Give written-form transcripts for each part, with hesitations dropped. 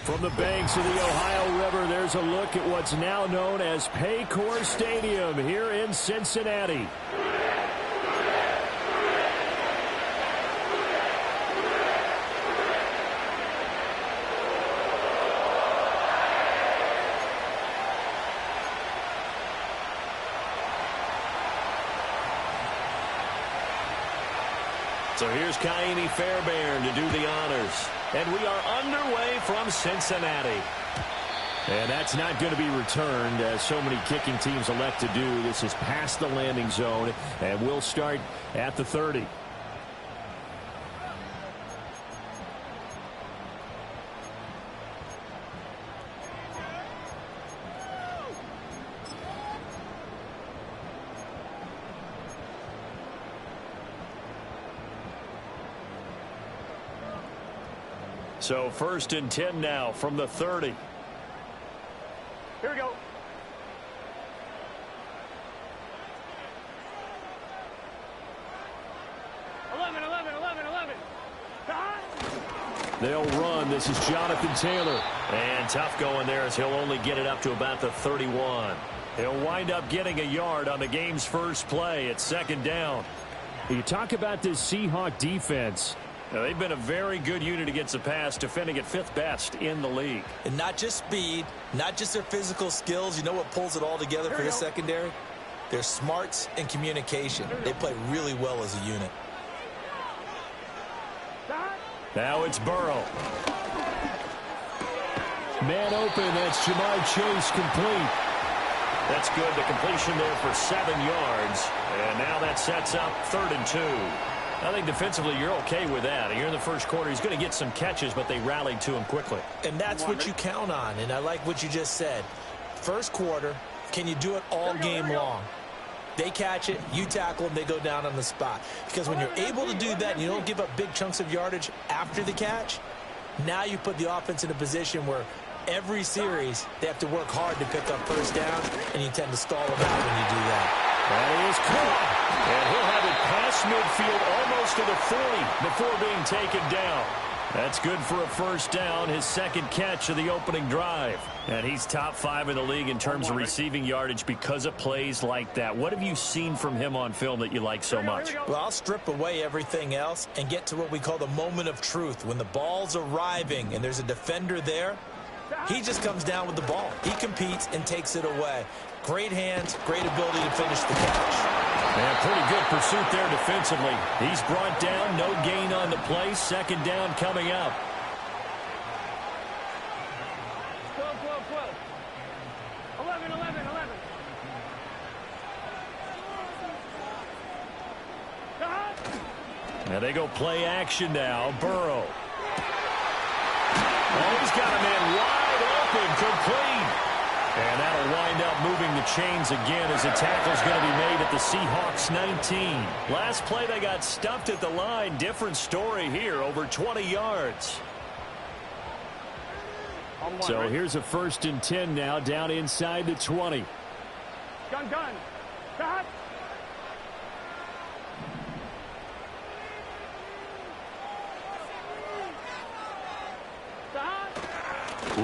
From the banks of the Ohio River, there's a look at what's now known as Paycor Stadium here in Cincinnati. So here's Kaimi Fairbairn to do the honors. And we are underway from Cincinnati. And that's not going to be returned, as so many kicking teams elect to do. This is past the landing zone, and we'll start at the 30. So 1st and 10 now from the 30. Here we go. They'll run. This is Jonathan Taylor. And tough going there as he'll only get it up to about the 31. He'll wind up getting a yard on the game's first play. It's 2nd down. You talk about this Seahawks defense. Now, they've been a very good unit against the pass, defending at 5th best in the league. And not just speed, not just their physical skills. You know what pulls it all together for this secondary? Their smarts and communication. They play really well as a unit. Now it's Burrow. Man open, that's Jamar Chase complete. That's good. The completion there for 7 yards. And now that sets up 3rd and 2. I think defensively you're okay with that. Here in the first quarter, he's going to get some catches, but they rallied to him quickly. And that's what you count on, and I like what you just said. First quarter, can you do it all game long? They catch it, you tackle them, they go down on the spot. Because when you're able to do that and you don't give up big chunks of yardage after the catch, now you put the offense in a position where every series they have to work hard to pick up first downs, and you tend to stall them out when you do that. That is caught. And he'll have it past midfield almost to the 40 before being taken down. That's good for a first down, his 2nd catch of the opening drive. And he's top 5 in the league in terms of receiving yardage because of plays like that. What have you seen from him on film that you like so much? Well, I'll strip away everything else and get to what we call the moment of truth. When the ball's arriving and there's a defender there, he just comes down with the ball. He competes and takes it away. Great hands, great ability to finish the catch. And pretty good pursuit there defensively. He's brought down, no gain on the play. 2nd down coming up. 12. 11. Now they go play action now. Burrow. Oh, he's got a man wide open, complete. And that'll wind up moving the chains again as the tackle's going to be made at the Seahawks 19. Last play they got stuffed at the line. Different story here, over 20 yards. So here's a 1st and 10 now, down inside the 20. Gun. Stop.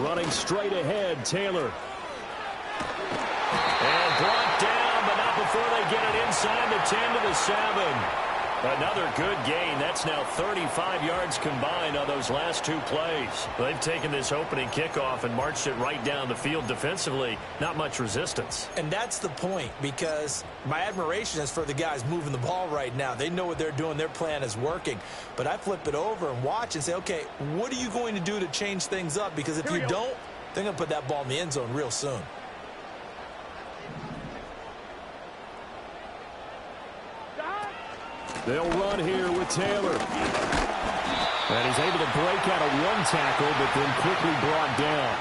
Running straight ahead, Taylor. And brought down, but not before they get it inside the 10 to the 7. Another good gain. That's now 35 yards combined on those last 2 plays. They've taken this opening kickoff and marched it right down the field defensively. Not much resistance. And that's the point, because my admiration is for the guys moving the ball right now. They know what they're doing. Their plan is working. But I flip it over and watch and say, okay, what are you going to do to change things up? Because if you don't, they're going to put that ball in the end zone real soon. They'll run here with Taylor. And he's able to break out of 1 tackle, but then quickly brought down.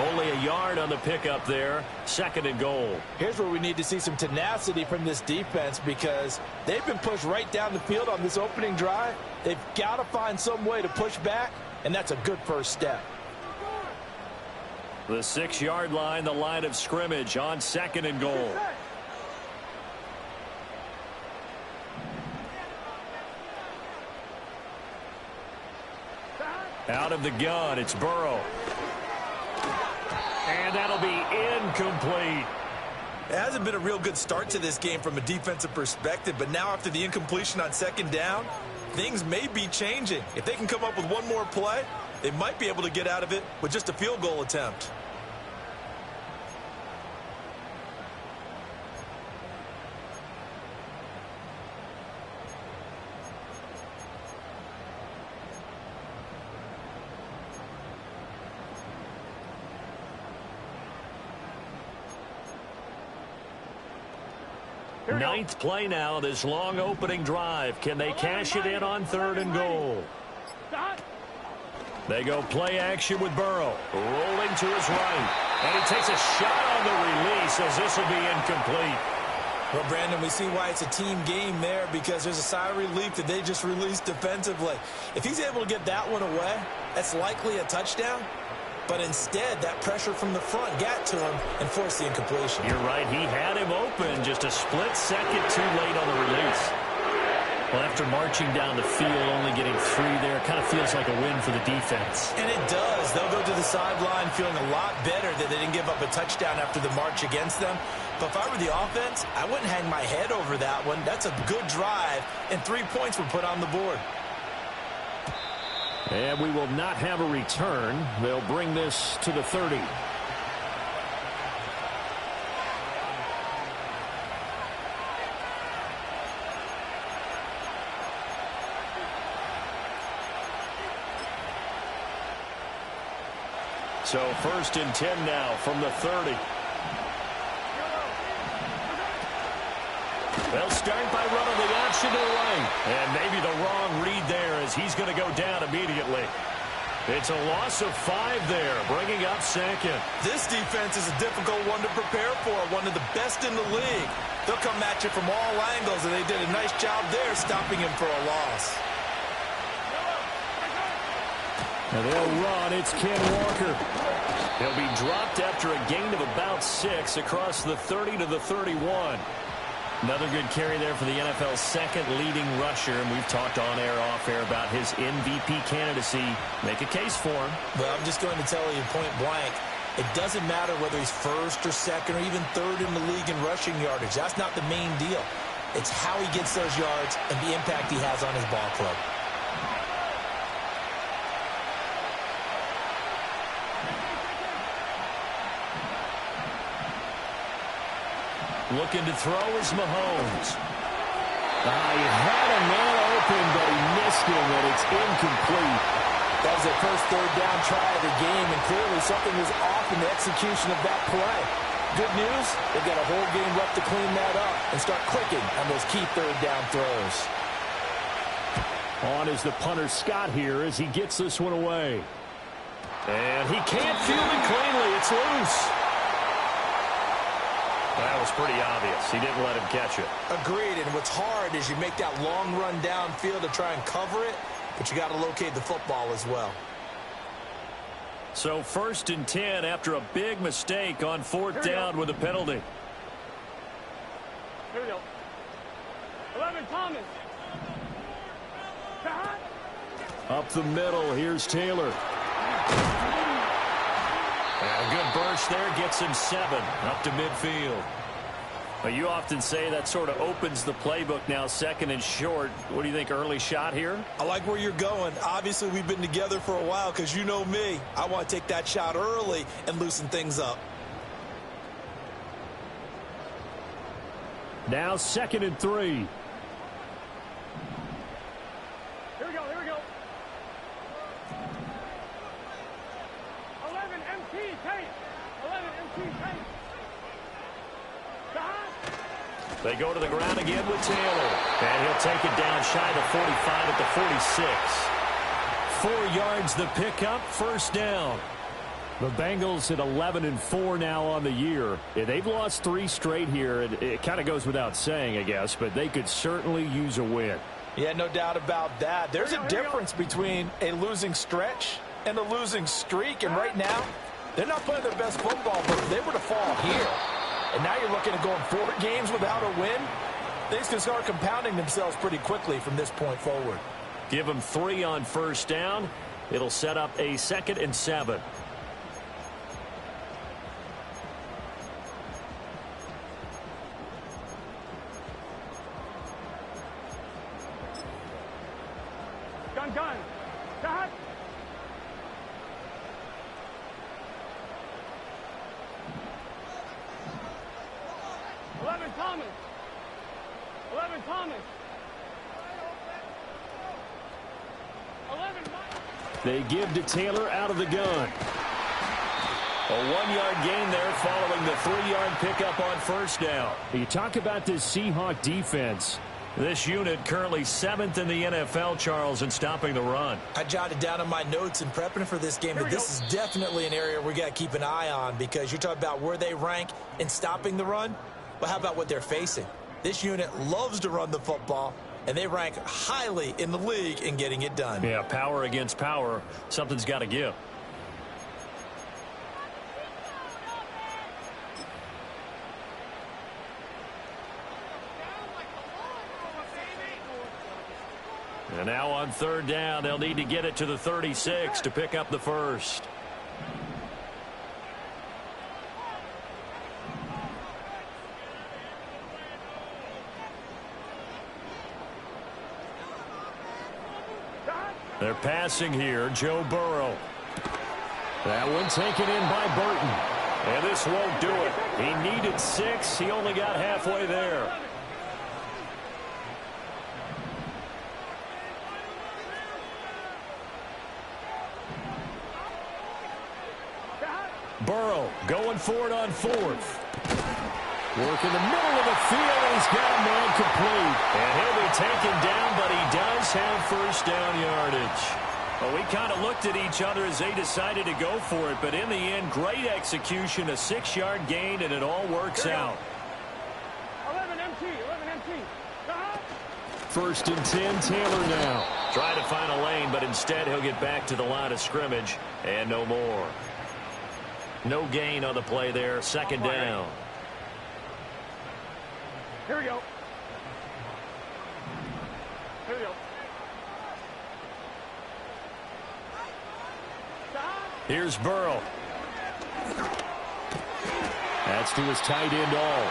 Only a yard on the pickup there. 2nd and goal. Here's where we need to see some tenacity from this defense, because they've been pushed right down the field on this opening drive. They've got to find some way to push back, and that's a good first step. The 6-yard line, the line of scrimmage on 2nd and goal. Out of the gun, it's Burrow. And that'll be incomplete. It hasn't been a real good start to this game from a defensive perspective, but now after the incompletion on second down, things may be changing. If they can come up with one more play, they might be able to get out of it with just a field goal attempt. Ninth play now, this long opening drive. Can they cash it in on 3rd and goal? They go play action with Burrow. Rolling to his right. And he takes a shot on the release as this will be incomplete. Well, Brandon, we see why it's a team game there, because there's a sigh of relief that they just released defensively. If he's able to get that one away, that's likely a touchdown. But instead, that pressure from the front got to him and forced the incompletion. You're right. He had him open, just a split second too late on the release. Well, after marching down the field, only getting 3 there, kind of feels like a win for the defense. And it does. They'll go to the sideline feeling a lot better that they didn't give up a touchdown after the march against them. But if I were the offense, I wouldn't hang my head over that one. That's a good drive, and 3 points were put on the board. And we will not have a return. They'll bring this to the 30. So 1st and 10 now from the 30. They'll start by running the option to the right. And maybe the wrong read there as he's going to go down immediately. It's a loss of 5 there, bringing up 2nd. This defense is a difficult one to prepare for, one of the best in the league. They'll come at you from all angles, and they did a nice job there stopping him for a loss. And they'll run. It's Ken Walker. He'll be dropped after a gain of about 6 across the 30 to the 31. Another good carry there for the NFL's 2nd leading rusher, and we've talked on air, off air about his MVP candidacy. Make a case for him. Well, I'm just going to tell you point blank, it doesn't matter whether he's 1st or 2nd or even 3rd in the league in rushing yardage. That's not the main deal. It's how he gets those yards and the impact he has on his ball club. Looking to throw is Mahomes. He had a man open, but he missed him, and it's incomplete. That was their first 3rd down try of the game, and clearly something was off in the execution of that play. Good news, they've got a whole game left to clean that up and start clicking on those key 3rd down throws. On is the punter Scott here as he gets this one away. And he can't field it cleanly. It's loose. That was pretty obvious. He didn't let him catch it. Agreed, and what's hard is you make that long run downfield to try and cover it, but you got to locate the football as well. So 1st and 10 after a big mistake on 4th down with a penalty. Here we go. 11, Thomas. Up the middle, here's Taylor. And a good burst there gets him 7 up to midfield. But you often say that sort of opens the playbook now, 2nd and short. What do you think, early shot here? I like where you're going. Obviously, we've been together for a while because you know me. I want to take that shot early and loosen things up. Now 2nd and 3. Here we go, here we go. 11 MT tape. 11 MT tape. They go to the ground again with Taylor. And he'll take it down shy of the 45 at the 46. 4 yards the pickup, 1st down. The Bengals at 11-4 now on the year. They've lost 3 straight here. It kind of goes without saying, I guess, but they could certainly use a win. Yeah, no doubt about that. There's a difference between a losing stretch and a losing streak, and right now, they're not playing their best football, but if they were to fall here, and now you're looking at going 4 games without a win, things can start compounding themselves pretty quickly from this point forward. Give them 3 on 1st down. It'll set up a 2nd and 7. Thomas. 11 Mike. They give to Taylor out of the gun. A 1-yard gain there following the 3-yard pickup on first down. You talk about this Seahawk defense. This unit currently 7th in the NFL, Charles, in stopping the run. I jotted down in my notes in prepping for this game, but this is definitely an area we got to keep an eye on because you're talking about where they rank in stopping the run. Well, how about what they're facing? This unit loves to run the football, and they rank highly in the league in getting it done. Yeah, power against power. Something's got to give. And now on third down, they'll need to get it to the 36 to pick up the first. They're passing here, Joe Burrow. That one taken in by Burton. And this won't do it. He needed 6. He only got halfway there. Burrow going for it on 4th. Work in the middle of the field, and he's got a man complete. And he'll be taken down, but he does have first down yardage. Well, we kind of looked at each other as they decided to go for it, but in the end, great execution, a 6-yard gain, and it all works out. 11 MT, 11 MT. First and 10, Taylor now. Trying to find a lane, but instead he'll get back to the line of scrimmage, and no more. No gain on the play there. Second down. Here we go. Here we go. Here's Burrow. That's to his tight end all.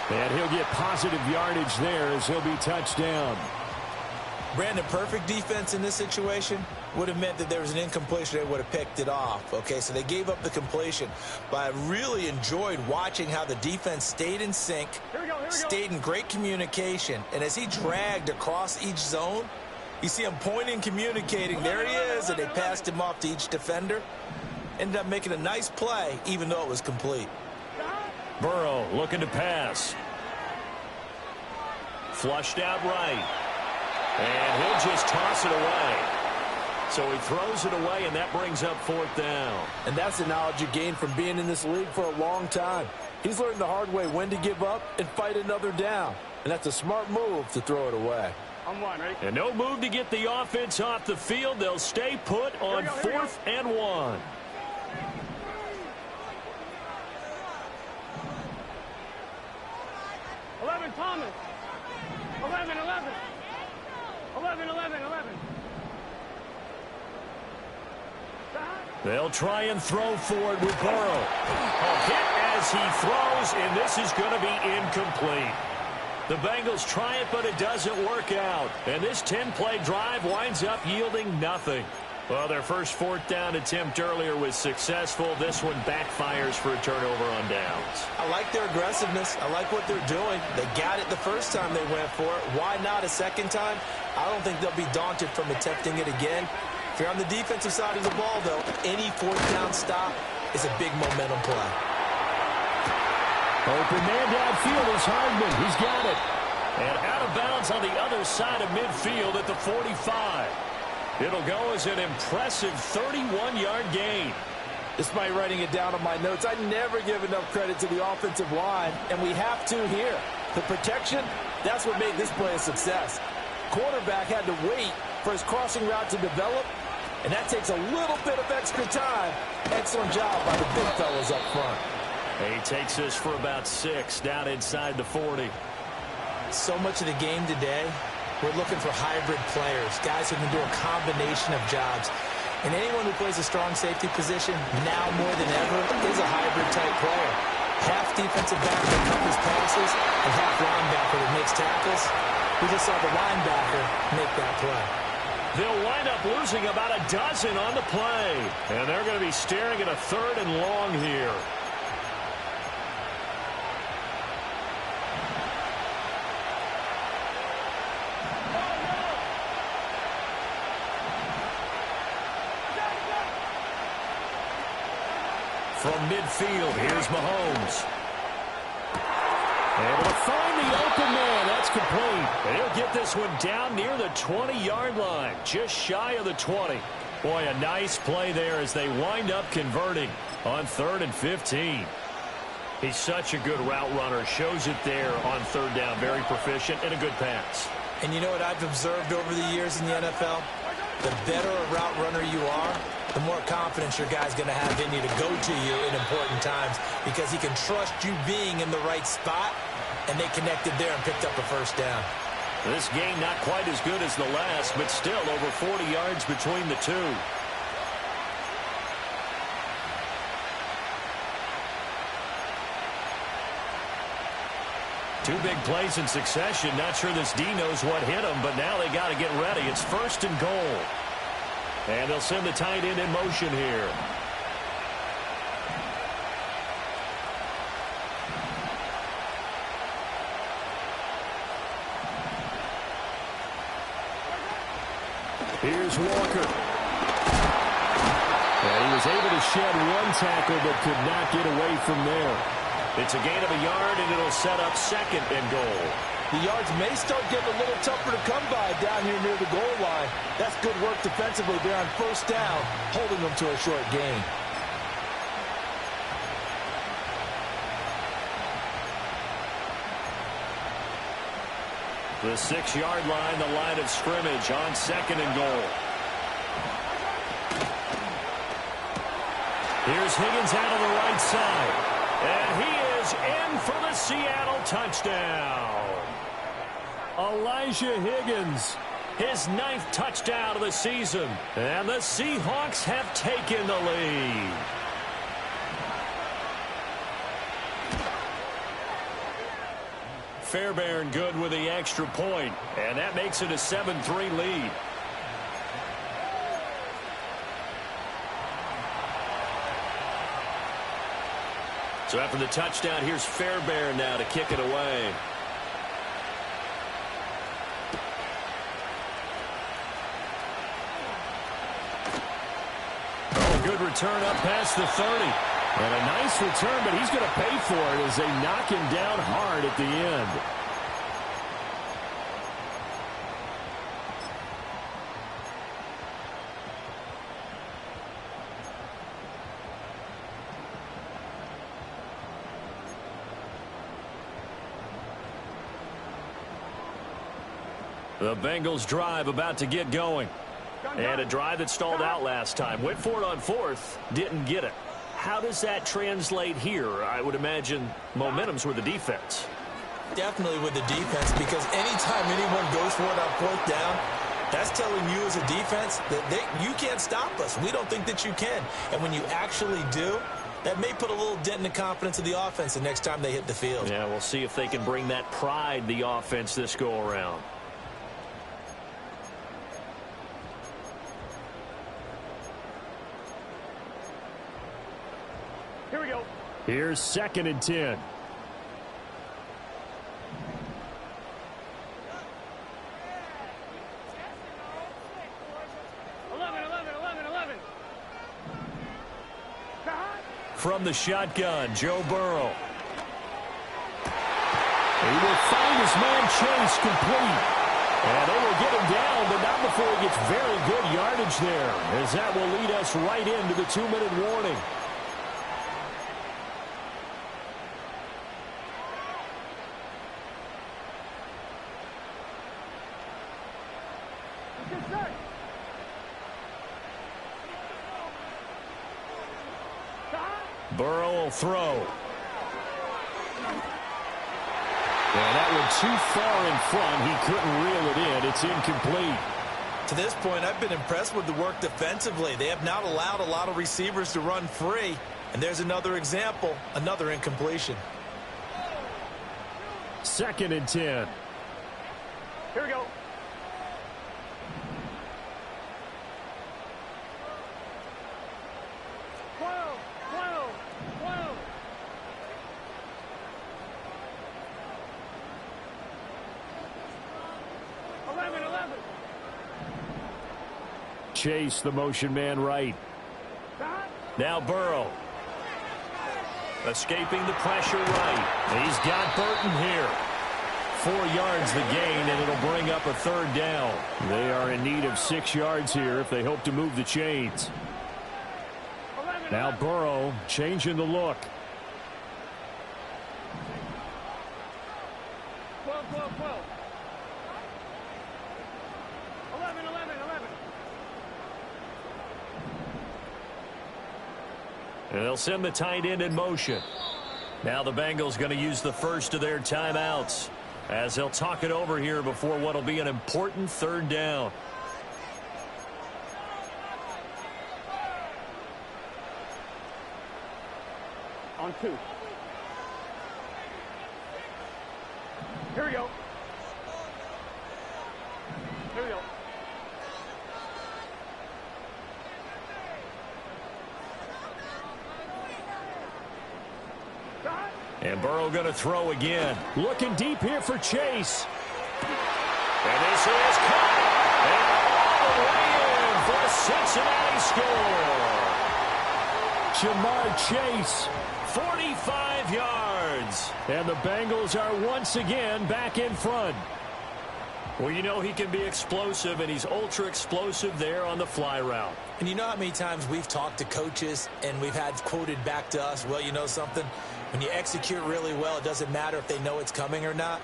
And he'll get positive yardage there as he'll be touched down. Brandon, perfect defense in this situation would have meant that there was an incompletion. They would have picked it off. Okay, so they gave up the completion. But I really enjoyed watching how the defense stayed in sync, stayed in great communication. And as he dragged across each zone, you see him pointing, communicating. There he is, and they passed him off to each defender. Ended up making a nice play, even though it was complete. Burrow looking to pass. Flushed out right. And he'll just toss it away. So he throws it away, and that brings up 4th down. And that's the knowledge you gain from being in this league for a long time. He's learned the hard way when to give up and fight another down. And that's a smart move to throw it away. I'm one, ready? And no move to get the offense off the field. They'll stay put on 4th and 1. Thomas. 11, 11. 11, 11, 11. They'll try and throw for it with Burrow. A hit as he throws, and this is going to be incomplete. The Bengals try it, but it doesn't work out. And this 10-play drive winds up yielding nothing. Well, their first 4th down attempt earlier was successful. This one backfires for a turnover on downs. I like their aggressiveness. I like what they're doing. They got it the first time they went for it. Why not a second time? I don't think they'll be daunted from attempting it again. If you're on the defensive side of the ball, though, any 4th down stop is a big momentum play. Open man downfield is Hardman. He's got it. And out of bounds on the other side of midfield at the 45. It'll go as an impressive 31-yard gain. Despite writing it down on my notes, I never give enough credit to the offensive line, and we have to here. The protection, that's what made this play a success. Quarterback had to wait for his crossing route to develop, and that takes a little bit of extra time. Excellent job by the big fellas up front. He takes this for about 6 down inside the 40. So much of the game today, we're looking for hybrid players, guys who can do a combination of jobs. And anyone who plays a strong safety position, now more than ever, is a hybrid-type player. Half defensive back that covers passes, and half linebacker that makes tackles. We just saw the linebacker make that play. They'll wind up losing about a dozen on the play. And they're going to be staring at a 3rd and long here. From midfield, here's Mahomes. Able to find the open man. That's complete. And he'll get this one down near the 20-yard line, just shy of the 20. Boy, a nice play there as they wind up converting on 3rd and 15. He's such a good route runner. Shows it there on 3rd down. Very proficient and a good pass. And you know what I've observed over the years in the NFL? The better a route runner you are, the more confidence your guy's going to have in you to go to you in important times because he can trust you being in the right spot, and they connected there and picked up a 1st down. This game not quite as good as the last, but still over 40 yards between the two. Two big plays in succession. Not sure this D knows what hit him, but now they got to get ready. It's 1st and goal. And they'll send the tight end in motion here. Here's Walker. And he was able to shed one tackle but could not get away from there. It's a gain of a yard, and it'll set up 2nd and goal. The yards may start getting a little tougher to come by down here near the goal line. That's good work defensively there on 1st down, holding them to a short gain. The 6-yard line, the line of scrimmage on 2nd and goal. Here's Higgins out on the right side. And he is in for the Seattle touchdown. Elijah Higgins, his 9th touchdown of the season. And the Seahawks have taken the lead. Fairbairn good with the extra point, and that makes it a 7-3 lead. So after the touchdown, here's Fairbairn now to kick it away. Oh, good return up past the 30. And a nice return, but he's going to pay for it as they knock him down hard at the end. The Bengals drive about to get going. And a drive that stalled out last time. Went for it on 4th, didn't get it. How does that translate here? I would imagine momentum's with the defense. Definitely with the defense, because anytime anyone goes for it on 4th down, that's telling you as a defense that you can't stop us. We don't think that you can. And when you actually do, that may put a little dent in the confidence of the offense the next time they hit the field. Yeah, we'll see if they can bring that pride, the offense, this go-around. Here we go. Here's 2nd and 10. From the shotgun, Joe Burrow. He will find his man Chase complete. And they will get him down, but not before he gets very good yardage there, as that will lead us right into the 2-minute warning. Burrow will throw. And that one too far in front. He couldn't reel it in. It's incomplete. To this point, I've been impressed with the work defensively. They have not allowed a lot of receivers to run free. And there's another example, another incompletion. 2nd and 10. Here we go. Chase, the motion man right. Now Burrow. Escaping the pressure right. He's got Burton here. 4 yards the gain, and it'll bring up a third down. They are in need of 6 yards here if they hope to move the chains. Now Burrow changing the look. 12, 12, 12. 11, 11, 11. And they'll send the tight end in motion. Now the Bengals going to use the first of their timeouts as they'll talk it over here before what will be an important third down. On 2. Here we go. Here we go. And Burrow going to throw again. Looking deep here for Chase. And this is caught. And all the way in for a Cincinnati score. Jamar Chase, 45 yards. And the Bengals are once again back in front. Well, you know he can be explosive, and he's ultra explosive there on the fly route. And you know how many times we've talked to coaches and we've had quoted back to us, well, you know something? When you execute really well, it doesn't matter if they know it's coming or not.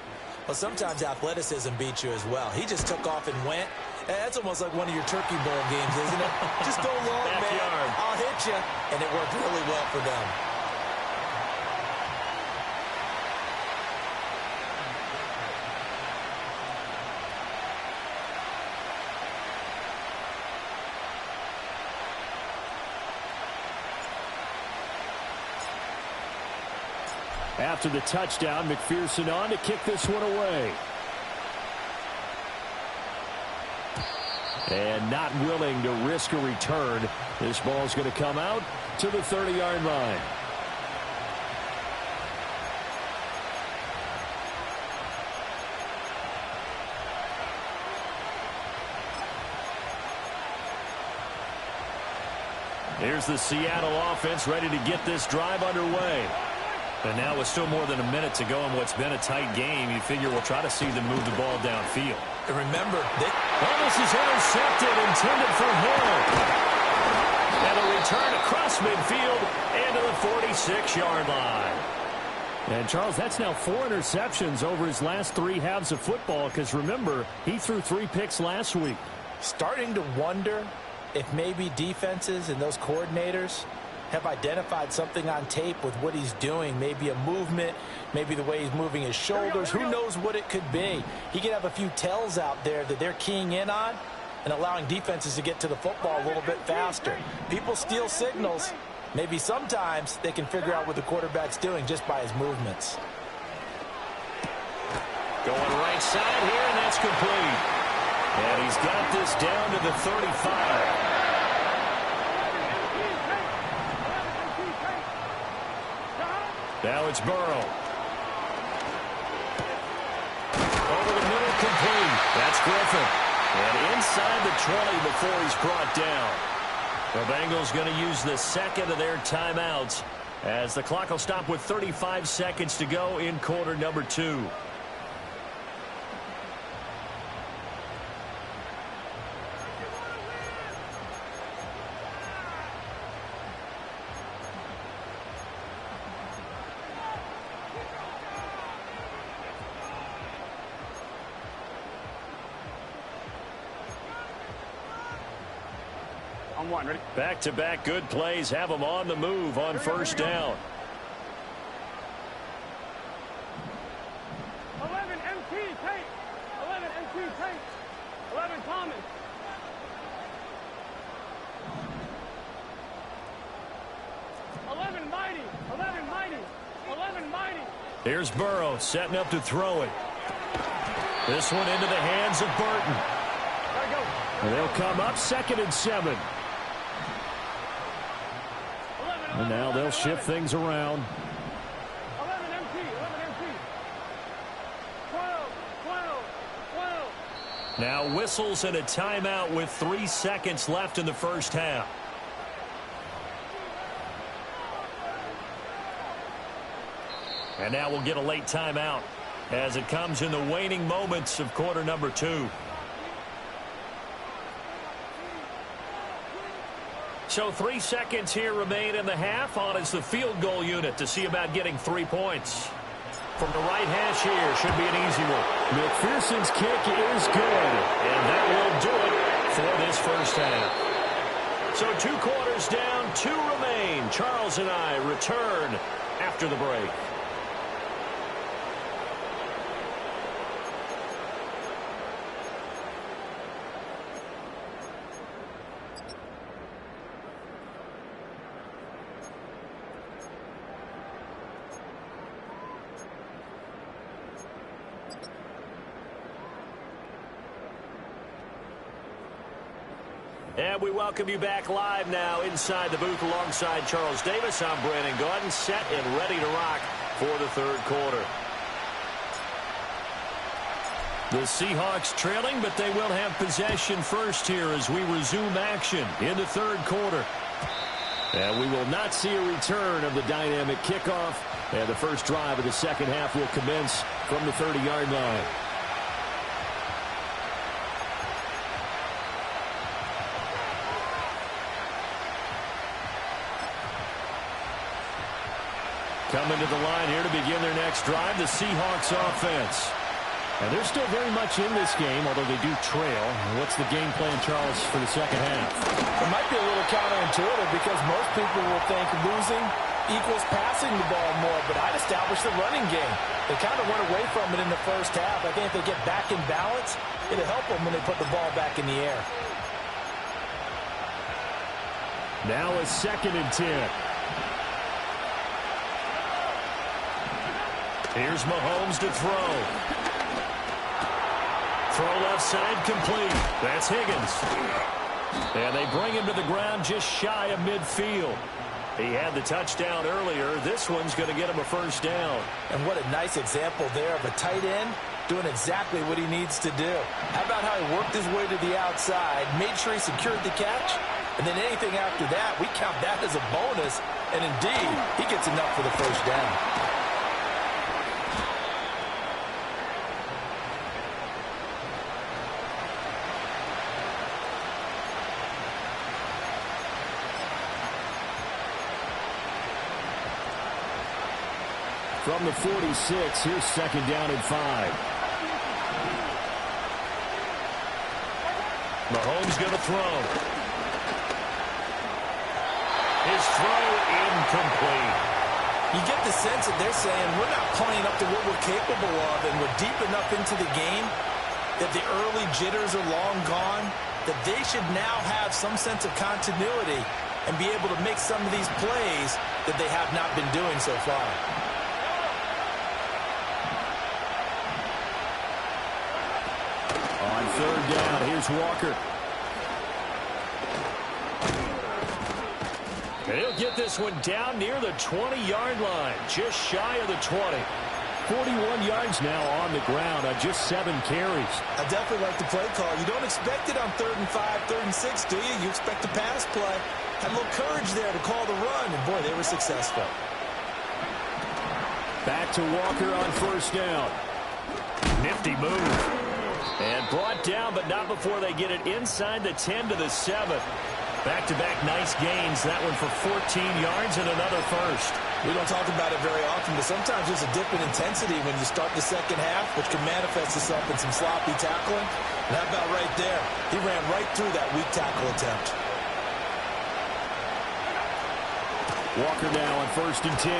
Well, sometimes athleticism beats you as well. He just took off and went. That's almost like one of your Turkey Bowl games, isn't it? Just go long, man. I'll hit you. And it worked really well for them. After the touchdown, McPherson on to kick this one away. And not willing to risk a return. This ball's going to come out to the 30-yard line. Here's the Seattle offense ready to get this drive underway. And now with still more than a minute to go in what's been a tight game, you figure we'll try to see them move the ball downfield. And remember, this is intercepted, intended for Hill. And a return across midfield and to the 46-yard line. And, Charles, that's now 4 interceptions over his last 3 halves of football because, remember, he threw 3 picks last week. Starting to wonder if maybe defenses and those coordinators have identified something on tape with what he's doing. Maybe a movement, maybe the way he's moving his shoulders. Who knows what it could be? He could have a few tells out there that they're keying in on and allowing defenses to get to the football a little bit faster. People steal signals. Maybe sometimes they can figure out what the quarterback's doing just by his movements. Going right side here, and that's complete. And he's got this down to the 35. Now it's Burrow. Over the middle, complete. That's Griffin. And inside the 20 before he's brought down. The Bengals going to use the second of their timeouts as the clock will stop with 35 seconds to go in quarter number 2. On 1, ready? Back-to-back good plays have them on the move on first down. 11 MT Tate. 11 MT Tate. 11 Thomas. 11 Mighty. 11 Mighty. 11 Mighty. Here's Burrow setting up to throw it. This one into the hands of Burton. There we go. And they'll come up 2nd and 7. And now they'll shift things around. 11 MT. 11 MT. 12. 12. 12. Now whistles and a timeout with 3 seconds left in the first half. And now we'll get a late timeout as it comes in the waning moments of quarter number 2. So 3 seconds here remain in the half. On is the field goal unit to see about getting 3 points. From the right hash here, should be an easy one. McPherson's kick is good, and that will do it for this first half. So 2 quarters down, 2 remain. Charles and I return after the break. And we welcome you back live now inside the booth alongside Charles Davis. I'm Brandon Gaudin, set and ready to rock for the third quarter. The Seahawks trailing, but they will have possession first here as we resume action in the third quarter. And we will not see a return of the dynamic kickoff. And the first drive of the second half will commence from the 30-yard line. Coming to the line here to begin their next drive, the Seahawks offense. And they're still very much in this game, although they do trail. What's the game plan, Charles, for the second half? It might be a little counterintuitive because most people will think losing equals passing the ball more, but I'd establish the running game. They kind of went away from it in the first half. I think if they get back in balance, it'll help them when they put the ball back in the air. Now a 2nd and 10. Here's Mahomes to throw. Throw left side complete. That's Higgins. And they bring him to the ground just shy of midfield. He had the touchdown earlier. This one's going to get him a first down. And what a nice example there of a tight end doing exactly what he needs to do. How about how he worked his way to the outside, made sure he secured the catch, and then anything after that, we count that as a bonus. And indeed, he gets enough for the first down. From the 46, here's 2nd down and 5. Mahomes going to throw. His throw incomplete. You get the sense that they're saying we're not playing up to what we're capable of, and we're deep enough into the game that the early jitters are long gone, that they should now have some sense of continuity and be able to make some of these plays that they have not been doing so far. On 3rd down, here's Walker. And he'll get this one down near the 20-yard line, just shy of the 20. 41 yards now on the ground on just 7 carries. I definitely like the play call. You don't expect it on 3rd and 5, 3rd and 6, do you? You expect a pass play. Had a little courage there to call the run, and boy, they were successful. Back to Walker on 1st down. Nifty move. And brought down, but not before they get it inside the 10 to the 7. Back-to-back nice gains. That one for 14 yards and another first. We don't talk about it very often, but sometimes there's a dip in intensity when you start the second half, which can manifest itself in some sloppy tackling. And how about right there? He ran right through that weak tackle attempt. Walker now on 1st and 10.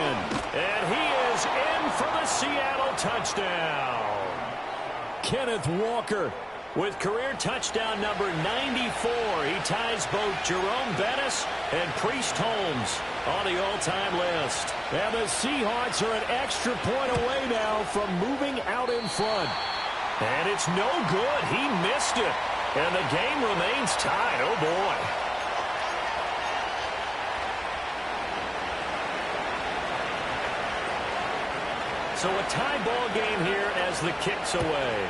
And he is in for the Seattle touchdown. Kenneth Walker with career touchdown number 94. He ties both Jerome Bettis and Priest Holmes on the all-time list. And the Seahawks are an extra point away now from moving out in front. And it's no good. He missed it. And the game remains tied. Oh, boy. So a tie ball game here as the kick's away.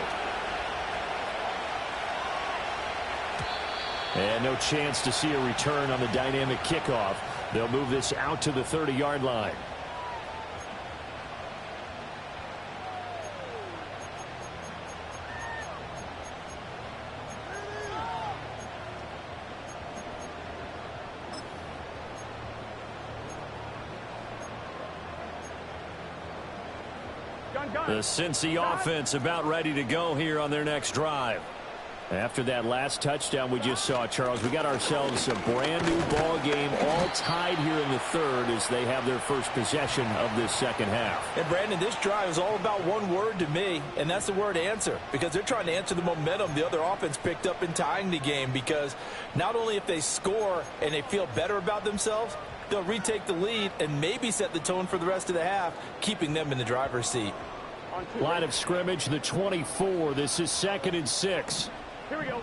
And no chance to see a return on the dynamic kickoff. They'll move this out to the 30-yard line. The Cincy offense about ready to go here on their next drive. After that last touchdown we just saw, Charles, we got ourselves a brand new ball game, all tied here in the third as they have their first possession of this second half. And Brandon, this drive is all about one word to me, and that's the word answer, because they're trying to answer the momentum the other offense picked up in tying the game, because not only if they score and they feel better about themselves, they'll retake the lead and maybe set the tone for the rest of the half, keeping them in the driver's seat. Line of scrimmage, the 24. This is 2nd and 6. Here we go.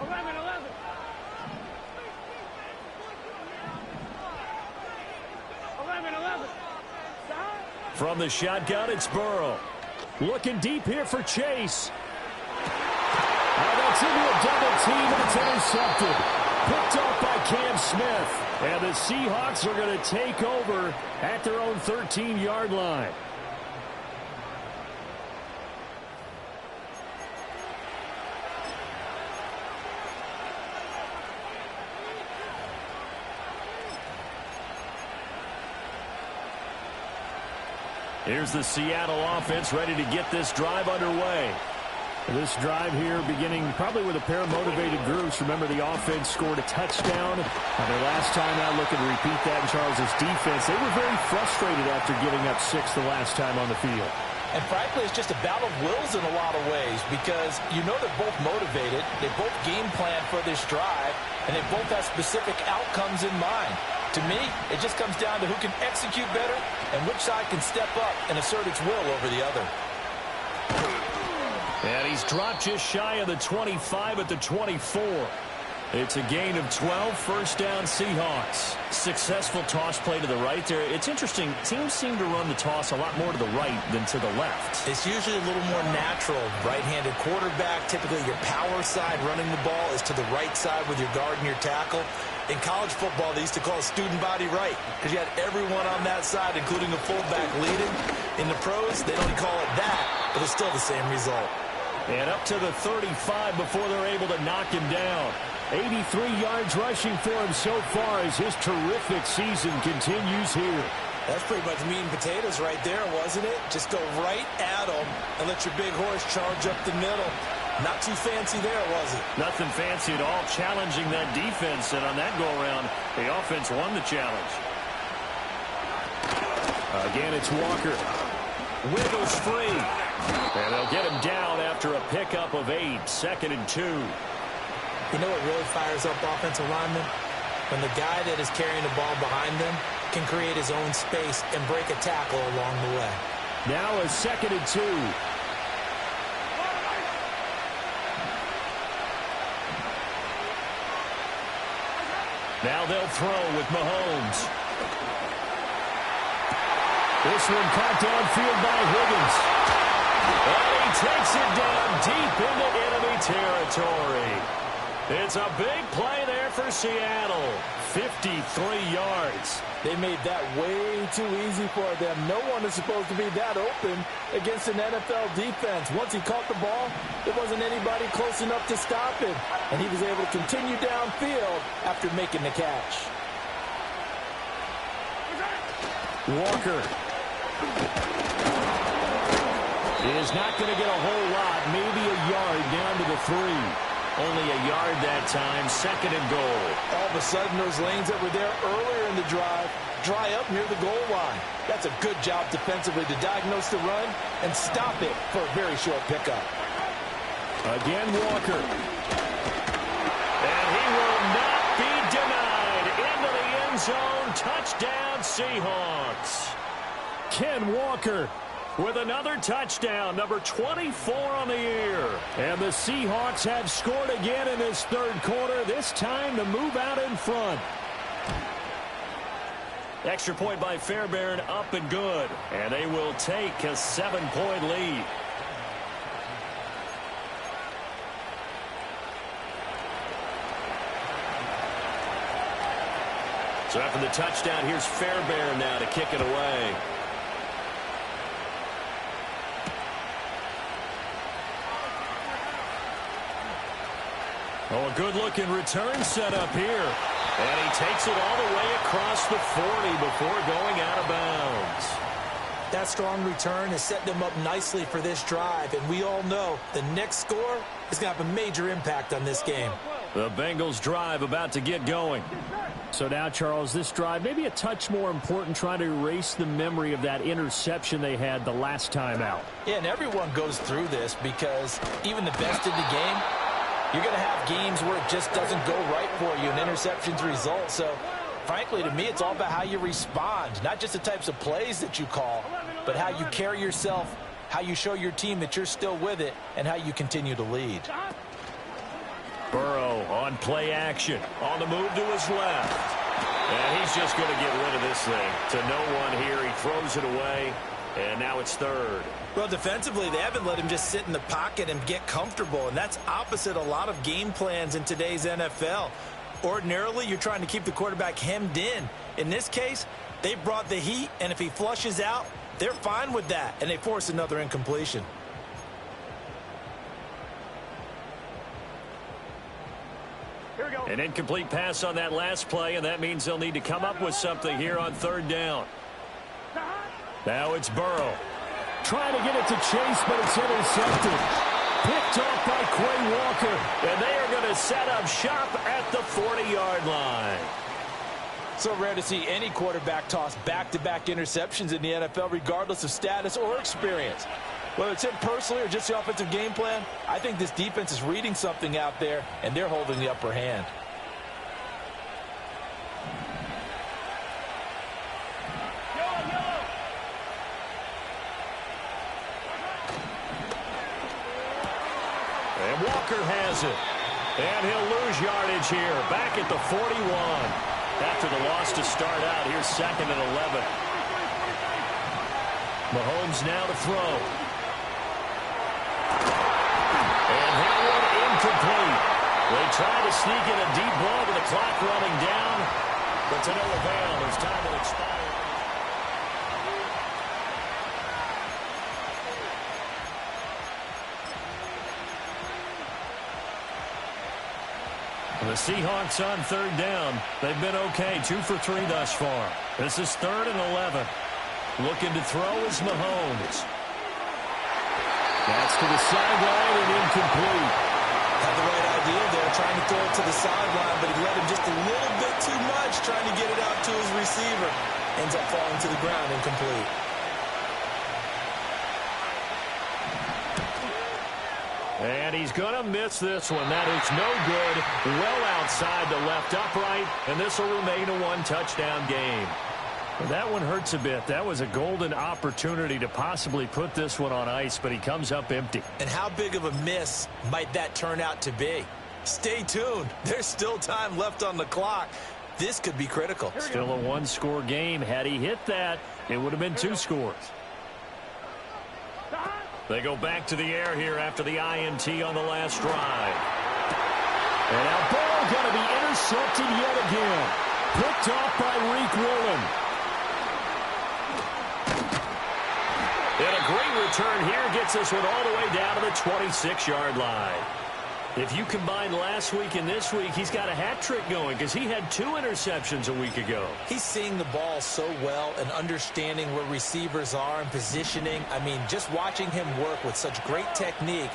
11, 11. 11. From the shotgun, it's Burrow. Looking deep here for Chase. That's into a double team, and it's intercepted. Picked off by Cam Smith. And the Seahawks are going to take over at their own 13-yard line. Here's the Seattle offense ready to get this drive underway. This drive here beginning probably with a pair of motivated groups. Remember, the offense scored a touchdown on their last time out. Looking to repeat that in Charles's defense. They were very frustrated after giving up 6 the last time on the field. And frankly, it's just a battle of wills in a lot of ways, because you know they're both motivated. They both game plan for this drive, and they both have specific outcomes in mind. To me, it just comes down to who can execute better and which side can step up and assert its will over the other. And he's dropped just shy of the 25 at the 24. It's a gain of 12, first down Seahawks. Successful toss play to the right there. It's interesting, teams seem to run the toss a lot more to the right than to the left. It's usually a little more natural. Right-handed quarterback, typically your power side running the ball is to the right side with your guard and your tackle. In college football, they used to call it student body right, because you had everyone on that side, including the fullback, leading. In the pros, they don't call it that, but it's still the same result. And up to the 35 before they're able to knock him down. 83 yards rushing for him so far as his terrific season continues here. That's pretty much meat and potatoes right there, wasn't it? Just go right at him and let your big horse charge up the middle. Not too fancy there, was it? Nothing fancy at all, challenging that defense, and on that go-around, the offense won the challenge. Again, it's Walker. Wiggles free. And they'll get him down after a pickup of 8, 2nd and 2. You know what really fires up offensive linemen? When the guy that is carrying the ball behind them can create his own space and break a tackle along the way. Now a 2nd and 2. Now they'll throw with Mahomes. This one caught downfield by Higgins. And he takes it down deep into enemy territory. It's a big play there for Seattle. 53 yards. They made that way too easy for them. No one is supposed to be that open against an NFL defense. Once he caught the ball, there wasn't anybody close enough to stop him. And he was able to continue downfield after making the catch. Walker is not going to get a whole lot, maybe a yard down to the 3. Only a yard that time, 2nd and goal. All of a sudden, those lanes that were there earlier in the drive dry up near the goal line. That's a good job defensively to diagnose the run and stop it for a very short pickup. Again, Walker. And he will not be denied. Into the end zone, touchdown Seahawks. Ken Walker with another touchdown, number 24 on the year. And the Seahawks have scored again in this third quarter, this time to move out in front. Extra point by Fairbairn, up and good. And they will take a 7-point lead. So after the touchdown, here's Fairbairn now to kick it away. Oh, a good-looking return set up here. And he takes it all the way across the 40 before going out of bounds. That strong return has set them up nicely for this drive, and we all know the next score is going to have a major impact on this game. The Bengals drive about to get going. So now, Charles, this drive maybe a touch more important, trying to erase the memory of that interception they had the last time out. Yeah, and everyone goes through this because even the best in the game, you're going to have games where it just doesn't go right for you and interceptions result. So, frankly, to me, it's all about how you respond, not just the types of plays that you call, but how you carry yourself, how you show your team that you're still with it, and how you continue to lead. Burrow on play action, on the move to his left. And he's just going to get rid of this thing to no one here. He throws it away, and now it's third. Well, defensively, they haven't let him just sit in the pocket and get comfortable, and that's opposite a lot of game plans in today's NFL. Ordinarily, you're trying to keep the quarterback hemmed in. In this case, they brought the heat, and if he flushes out, they're fine with that, and they force another incompletion. An incomplete pass on that last play, and that means they'll need to come up with something here on third down. Now it's Burrow. Trying to get it to Chase, but it's intercepted. Picked off by Quay Walker. And they are going to set up shop at the 40-yard line. So rare to see any quarterback toss back-to-back interceptions in the NFL, regardless of status or experience. Whether it's him personally or just the offensive game plan, I think this defense is reading something out there, and they're holding the upper hand. And Walker has it. And he'll lose yardage here. Back at the 41. After the loss to start out, here's 2nd and 11. Mahomes now to throw. And that one incomplete. They try to sneak in a deep ball with the clock running down, but to no avail. There's time to expire. The Seahawks on third down. They've been okay, 2 for 3 thus far. This is 3rd and 11. Looking to throw is Mahomes. That's to the sideline and incomplete. Had the right idea there, trying to throw it to the sideline, but he let him just a little bit too much, trying to get it out to his receiver. Ends up falling to the ground, incomplete. And he's going to miss this one. That is no good. Well outside the left upright, and this will remain a 1-touchdown game. Well, that one hurts a bit. That was a golden opportunity to possibly put this one on ice, but he comes up empty. And how big of a miss might that turn out to be? Stay tuned. There's still time left on the clock. This could be critical. Still a 1-score game. Had he hit that, it would have been 2 scores. They go back to the air here after the INT on the last drive. And now Burrow going to be intercepted yet again. Picked off by Reek Woolen. And a great return here gets this one all the way down to the 26-yard line. If you combine last week and this week, he's got a hat trick going because he had 2 interceptions a week ago. He's seeing the ball so well and understanding where receivers are and positioning. I mean, just watching him work with such great technique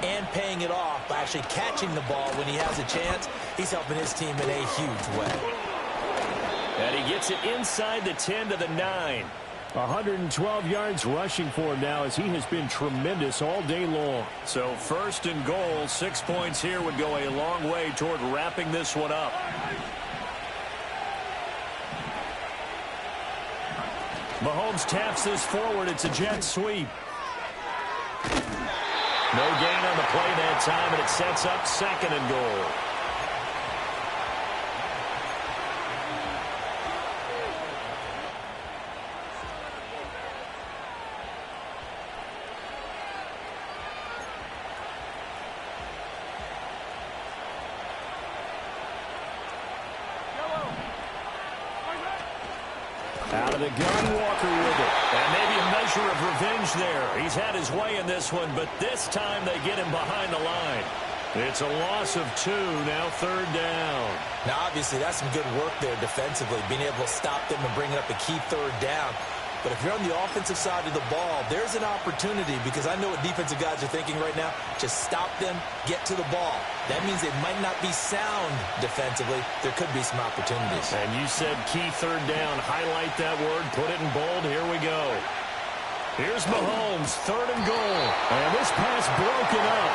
and paying it off by actually catching the ball when he has a chance, he's helping his team in a huge way. And he gets it inside the 10 to the 9. 112 yards rushing for him now as he has been tremendous all day long. So 1st and goal, 6 points here would go a long way toward wrapping this one up. Mahomes taps this forward. It's a jet sweep. No gain on the play that time, and it sets up 2nd and goal. Out of the gun, Walker with it. And maybe a measure of revenge there. He's had his way in this one, but this time they get him behind the line. It's a loss of 2, now 3rd down. Now, obviously, that's some good work there defensively, being able to stop them and bring up a key 3rd down. But if you're on the offensive side of the ball, there's an opportunity, because I know what defensive guys are thinking right now. Just stop them, get to the ball. That means they might not be sound defensively. There could be some opportunities. And you said key third down. Highlight that word. Put it in bold. Here we go. Here's Mahomes, 3rd and goal. And this pass broken up.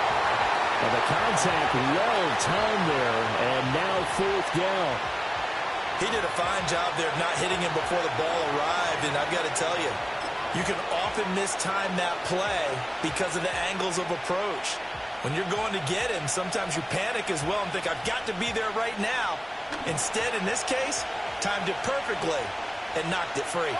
And the contact well timed there. And now 4th down. He did a fine job there of not hitting him before the ball arrived, and I've got to tell you, you can often mistime that play because of the angles of approach. When you're going to get him, sometimes you panic as well and think, I've got to be there right now. Instead, in this case, timed it perfectly and knocked it free.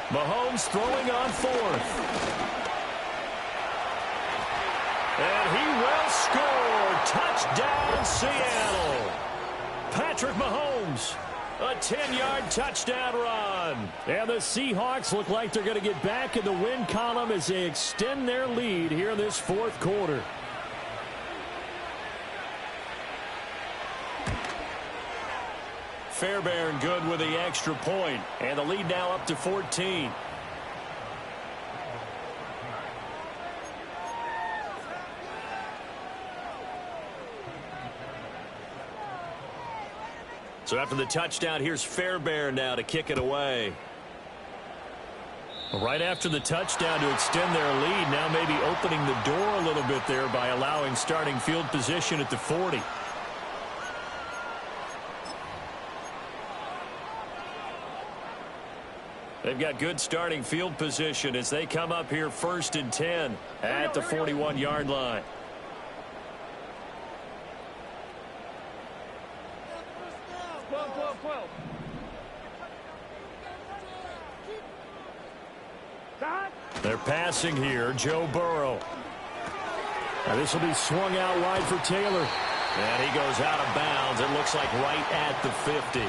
Mahomes throwing on 4th. And he will score. Touchdown, Seattle. Patrick Mahomes, a 10-yard touchdown run. And the Seahawks look like they're going to get back in the win column as they extend their lead here in this 4th quarter. Fairbairn good with the extra point. And the lead now up to 14. So after the touchdown, here's Fairbairn now to kick it away. Right after the touchdown to extend their lead, now maybe opening the door a little bit there by allowing starting field position at the 40. They've got good starting field position as they come up here 1st and 10 at the 41-yard line. They're passing here, Joe Burrow. Now this will be swung out wide for Taylor. And he goes out of bounds. It looks like right at the 50.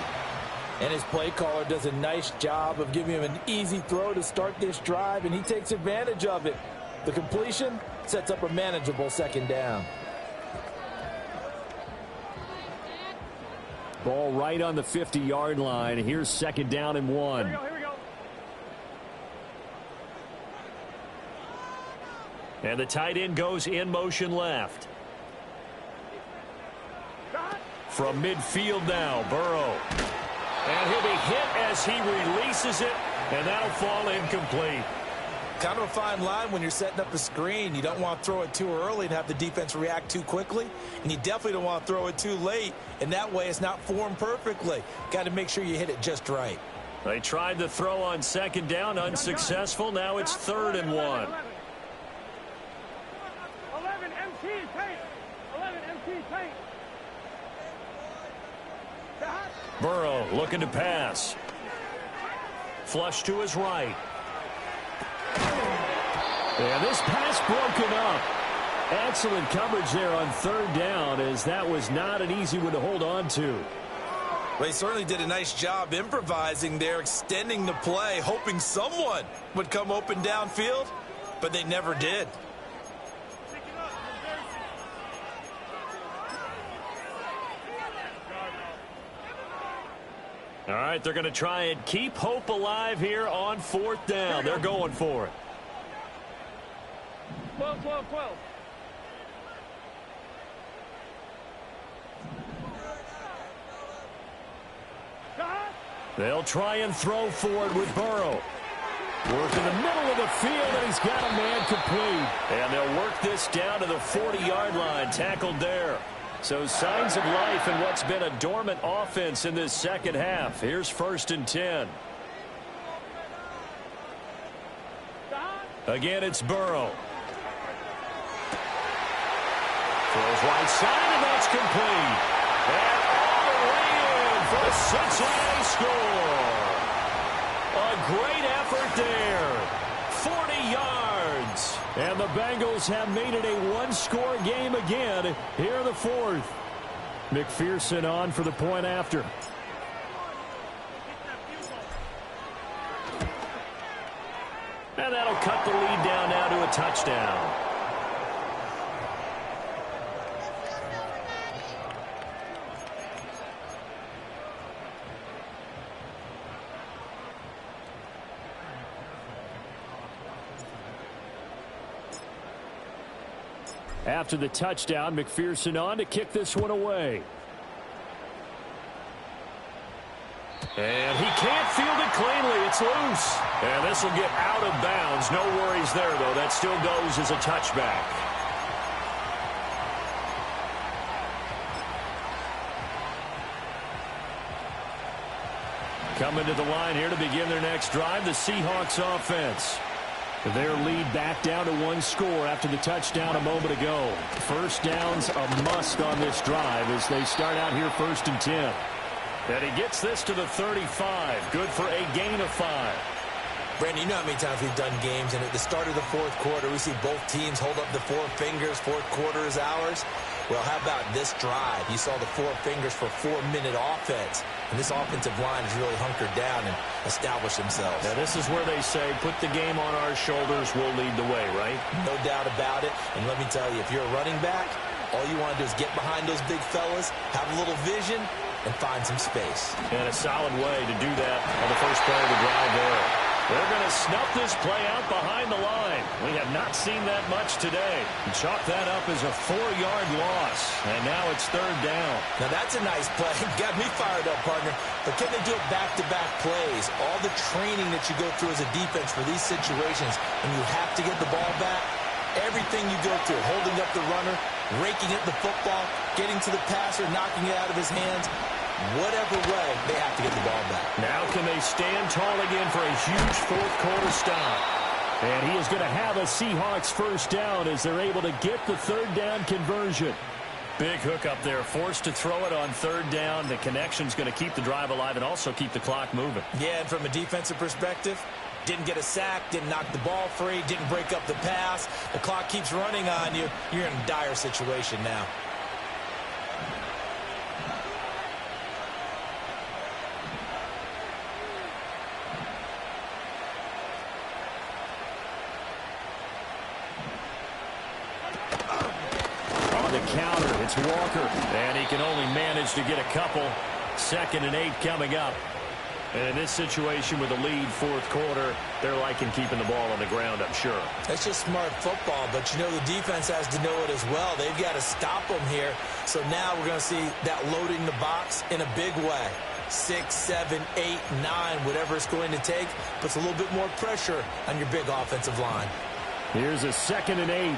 And his play caller does a nice job of giving him an easy throw to start this drive, and he takes advantage of it. The completion sets up a manageable 2nd down. Ball right on the 50-yard line. Here's 2nd down and 1. Here we go. And the tight end goes in motion left. From midfield now, Burrow. And he'll be hit as he releases it, and that'll fall incomplete. Kind of a fine line when you're setting up a screen. You don't want to throw it too early and have the defense react too quickly, and you definitely don't want to throw it too late, and that way it's not formed perfectly. Got to make sure you hit it just right. They tried to throw on 2nd down, unsuccessful. Now it's 3rd and 1. 11 MT paint. 11 MT paint. Burrow looking to pass. Flush to his right. And this pass broken up. Excellent coverage there on 3rd down, as that was not an easy one to hold on to. Well, he certainly did a nice job improvising there, extending the play, hoping someone would come open downfield, but they never did. All right, they're going to try and keep hope alive here on 4th down. They're going for it. 12, 12, 12. They'll try and throw forward with Burrow. Work in the middle of the field, and he's got a man complete. And they'll work this down to the 40-yard line, tackled there. So signs of life in what's been a dormant offense in this 2nd half. Here's 1st and 10. Again, it's Burrow. Throws right side, and that's complete. And all the way in for a Cincinnati score. A great effort there. 40 yards. And the Bengals have made it a one-score game again here in the 4th. McPherson on for the point after. And that'll cut the lead down now to a touchdown. After the touchdown, McPherson on to kick this one away. And he can't field it cleanly. It's loose. And this will get out of bounds. No worries there, though. That still goes as a touchback. Coming to the line here to begin their next drive, the Seahawks offense. Their lead back down to one score after the touchdown a moment ago. First down's a must on this drive as they start out here 1st and 10. And he gets this to the 35. Good for a gain of 5. Brandon, you know how many times we've done games, and at the start of the fourth quarter, we see both teams hold up the four fingers. Fourth quarter is ours. Well, how about this drive? You saw the four fingers for 4-minute offense. And this offensive line has really hunkered down and established themselves. Now, this is where they say, put the game on our shoulders, we'll lead the way, right? No doubt about it. And let me tell you, if you're a running back, all you want to do is get behind those big fellas, have a little vision, and find some space. And a solid way to do that on the first play of the drive there. They're going to snuff this play out behind the line. We have not seen that much today. Chalk that up as a 4-yard loss. And now it's 3rd down. Now that's a nice play. Got me fired up, partner. But can they do it back-to-back plays? All the training that you go through as a defense for these situations, and you have to get the ball back. Everything you go through, holding up the runner, raking at the football, getting to the passer, knocking it out of his hands. Whatever way, they have to get the ball back. Now can they stand tall again for a huge fourth quarter stop? And he is going to have a Seahawks first down as they're able to get the 3rd down conversion. Big hook up there, forced to throw it on 3rd down. The connection's going to keep the drive alive and also keep the clock moving. Yeah, and from a defensive perspective, didn't get a sack, didn't knock the ball free, didn't break up the pass. The clock keeps running on you. You're in a dire situation now. Counter, it's Walker, and he can only manage to get a couple. 2nd and 8 coming up. And in this situation with a lead 4th quarter, they're liking keeping the ball on the ground, I'm sure. That's just smart football, but you know the defense has to know it as well. They've got to stop them here. So now we're going to see that loading the box in a big way. 6, 7, 8, 9, whatever it's going to take, puts a little bit more pressure on your big offensive line. Here's a 2nd and 8.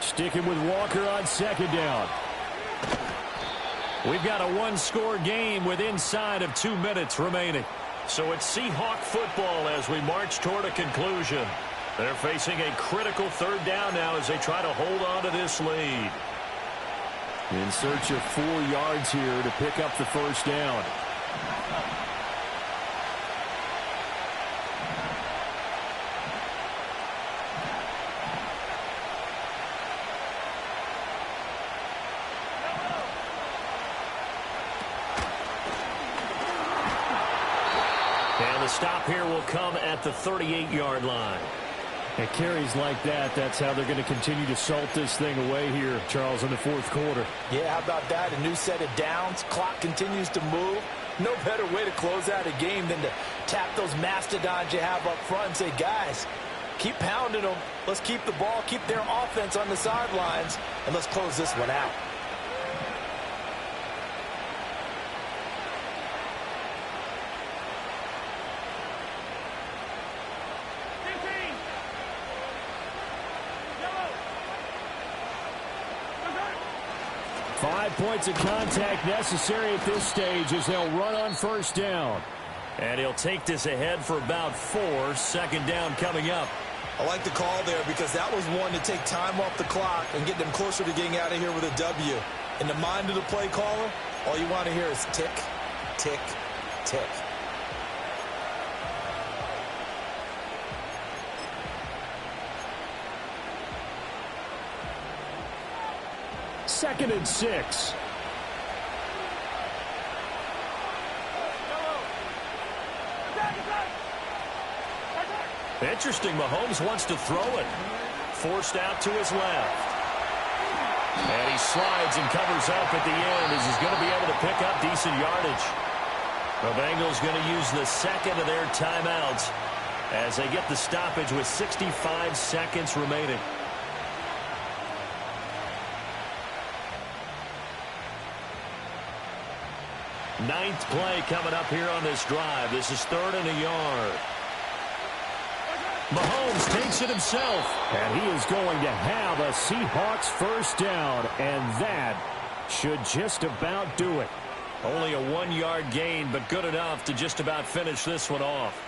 Sticking with Walker on 2nd down. We've got a 1-score game with inside of 2 minutes remaining. So it's Seahawk football as we march toward a conclusion. They're facing a critical 3rd down now as they try to hold on to this lead. In search of 4 yards here to pick up the first down. And the stop here will come at the 38-yard line. At carries like that, that's how they're going to continue to salt this thing away here, Charles, in the 4th quarter. Yeah, how about that? A new set of downs. Clock continues to move. No better way to close out a game than to tap those mastodons you have up front and say, guys, keep pounding them. Let's keep the ball, keep their offense on the sidelines, and let's close this one out. Five points of contact necessary at this stage as they'll run on first down. And he'll take this ahead for about 4. Second down coming up. I like the call there because that was one to take time off the clock and get them closer to getting out of here with a W. In the mind of the play caller, all you want to hear is tick, tick, tick. Second and 6. Interesting. Mahomes wants to throw it. Forced out to his left. And he slides and covers up at the end as he's going to be able to pick up decent yardage. The Bengals going to use the second of their timeouts as they get the stoppage with 65 seconds remaining. Ninth play coming up here on this drive. This is 3rd and a yard. Mahomes takes it himself, and he is going to have a Seahawks first down, and that should just about do it. Only a 1-yard gain, but good enough to just about finish this one off.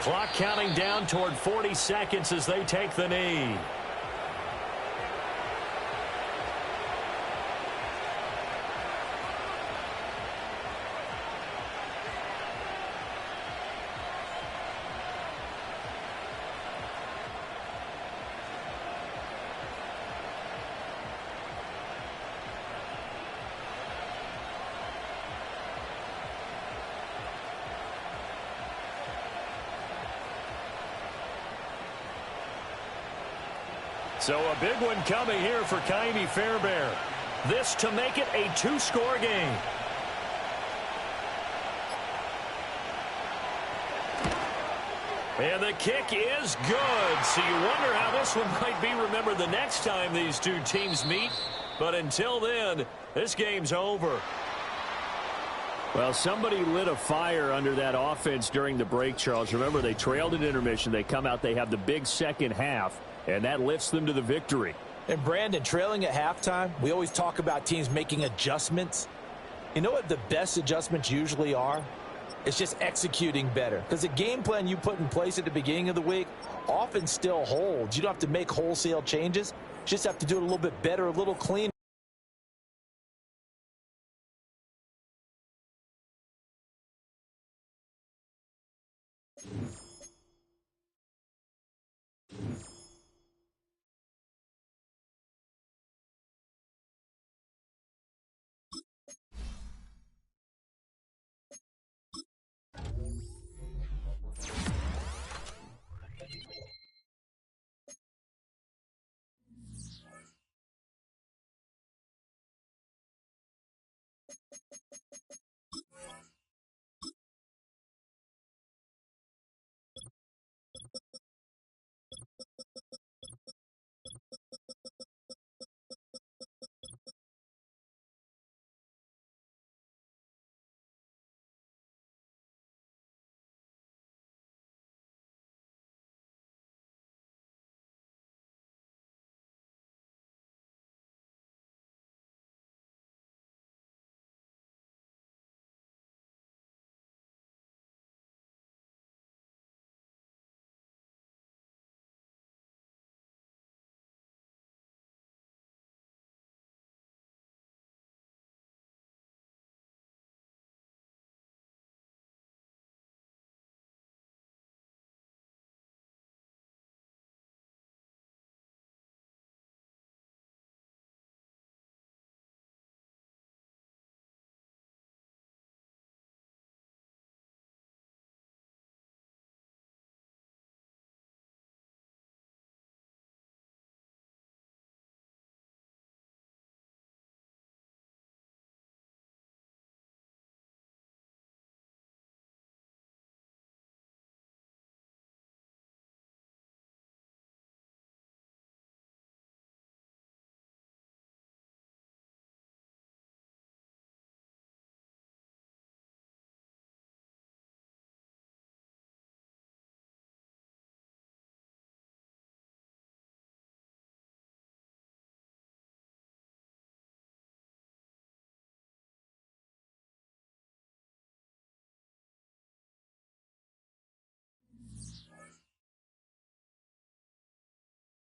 Clock counting down toward 40 seconds as they take the knee. So a big one coming here for Ka'imi Fairbairn. This to make it a 2-score game. And the kick is good. So you wonder how this one might be remembered the next time these two teams meet. But until then, this game's over. Well, somebody lit a fire under that offense during the break, Charles. Remember, they trailed at intermission. They come out, they have the big second half, and that lifts them to the victory. And Brandon, trailing at halftime, we always talk about teams making adjustments. You know what the best adjustments usually are? It's just executing better. Because the game plan you put in place at the beginning of the week often still holds. You don't have to make wholesale changes. You just have to do it a little bit better, a little cleaner.